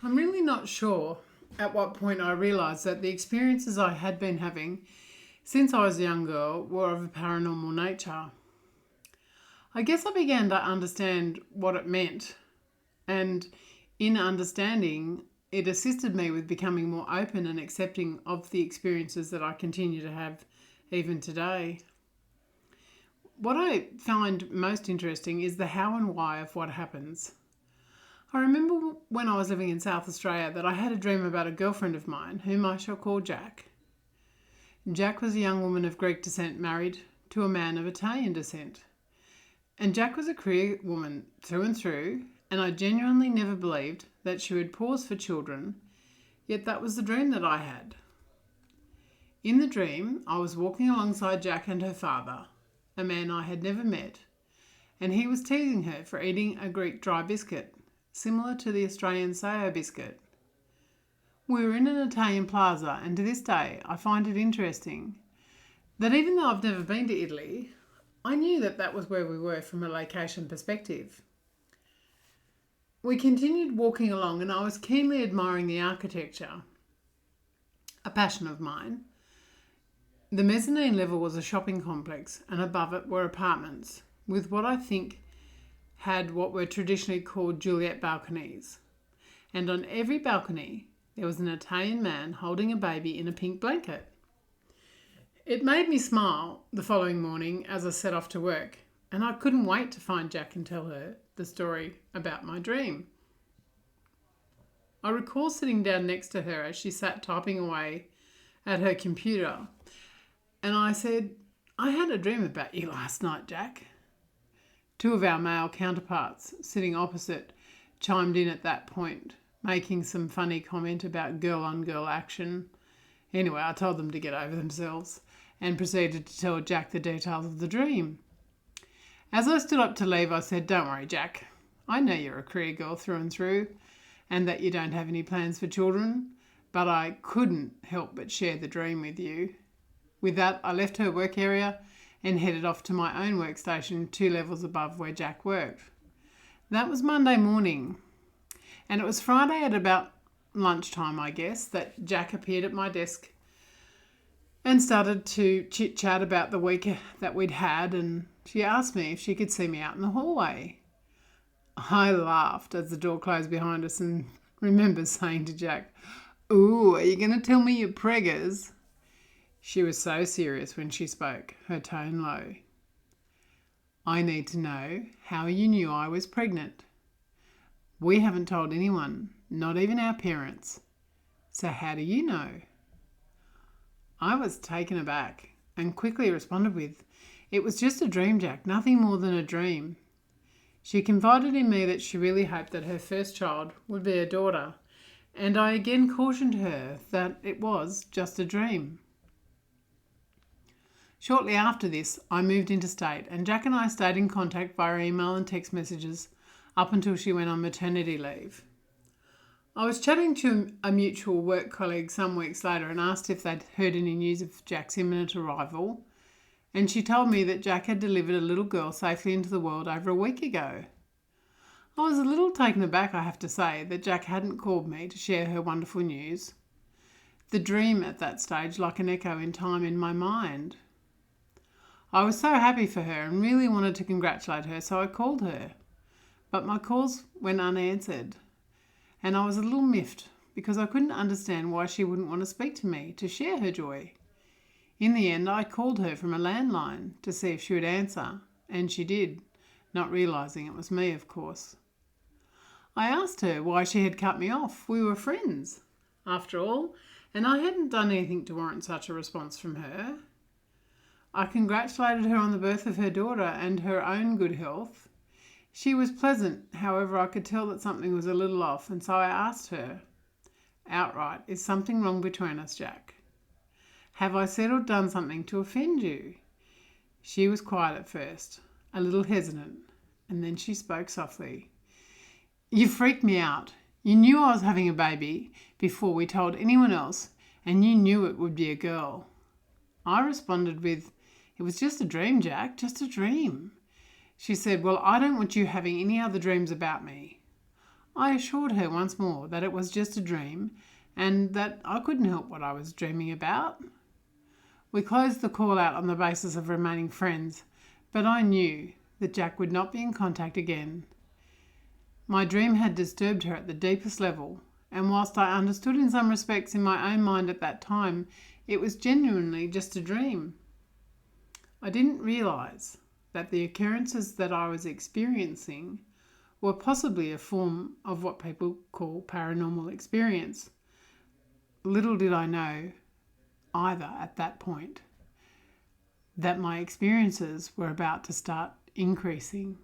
I'm really not sure at what point I realised that the experiences I had been having since I was a young girl were of a paranormal nature. I guess I began to understand what it meant, and in understanding, it assisted me with becoming more open and accepting of the experiences that I continue to have even today. What I find most interesting is the how and why of what happens. I remember when I was living in South Australia that I had a dream about a girlfriend of mine, whom I shall call Jack. Jack was a young woman of Greek descent married to a man of Italian descent. And Jack was a career woman through and through, and I genuinely never believed that she would pause for children, yet that was the dream that I had. In the dream, I was walking alongside Jack and her father, a man I had never met, and he was teasing her for eating a Greek dry biscuit, similar to the Australian Sao biscuit. We were in an Italian plaza, and to this day I find it interesting that even though I've never been to Italy, I knew that that was where we were from a location perspective. We continued walking along and I was keenly admiring the architecture, a passion of mine. The mezzanine level was a shopping complex and above it were apartments with what I think had what were traditionally called Juliet balconies. And on every balcony there was an Italian man holding a baby in a pink blanket. It made me smile the following morning as I set off to work, and I couldn't wait to find Jack and tell her the story about my dream. I recall sitting down next to her as she sat typing away at her computer, and I said, "I had a dream about you last night, Jack." Two of our male counterparts sitting opposite chimed in at that point, making some funny comment about girl-on-girl action. Anyway, I told them to get over themselves and proceeded to tell Jack the details of the dream. As I stood up to leave, I said, "Don't worry, Jack. I know you're a career girl through and through and that you don't have any plans for children, but I couldn't help but share the dream with you." With that, I left her work area and headed off to my own workstation 2 levels above where Jack worked. That was Monday morning, and it was Friday at about lunchtime, I guess, that Jack appeared at my desk and started to chit-chat about the week that we'd had, and she asked me if she could see me out in the hallway. I laughed as the door closed behind us and remember saying to Jack, "Ooh, are you going to tell me you're preggers?" She was so serious when she spoke, her tone low. "I need to know how you knew I was pregnant. We haven't told anyone, not even our parents. So how do you know?" I was taken aback and quickly responded with, "It was just a dream, Jack, nothing more than a dream." She confided in me that she really hoped that her first child would be a daughter, and I again cautioned her that it was just a dream. Shortly after this, I moved interstate, and Jack and I stayed in contact via email and text messages up until she went on maternity leave. I was chatting to a mutual work colleague some weeks later and asked if they'd heard any news of Jack's imminent arrival, and she told me that Jack had delivered a little girl safely into the world over a week ago. I was a little taken aback, I have to say, that Jack hadn't called me to share her wonderful news. The dream at that stage like an echo in time in my mind. I was so happy for her and really wanted to congratulate her, so I called her. But my calls went unanswered, and I was a little miffed because I couldn't understand why she wouldn't want to speak to me to share her joy. In the end, I called her from a landline to see if she would answer, and she did, not realising it was me, of course. I asked her why she had cut me off. We were friends, after all, and I hadn't done anything to warrant such a response from her. I congratulated her on the birth of her daughter and her own good health. She was pleasant, however, I could tell that something was a little off, and so I asked her outright, "Is something wrong between us, Jack? Have I said or done something to offend you?" She was quiet at first, a little hesitant, and then she spoke softly. "You freaked me out. You knew I was having a baby before we told anyone else, and you knew it would be a girl." I responded with, "It was just a dream, Jack, just a dream." She said, "Well, I don't want you having any other dreams about me." I assured her once more that it was just a dream and that I couldn't help what I was dreaming about. We closed the call out on the basis of remaining friends, but I knew that Jack would not be in contact again. My dream had disturbed her at the deepest level, and whilst I understood in some respects in my own mind at that time, it was genuinely just a dream. I didn't realise that the occurrences that I was experiencing were possibly a form of what people call paranormal experience. Little did I know either at that point that my experiences were about to start increasing.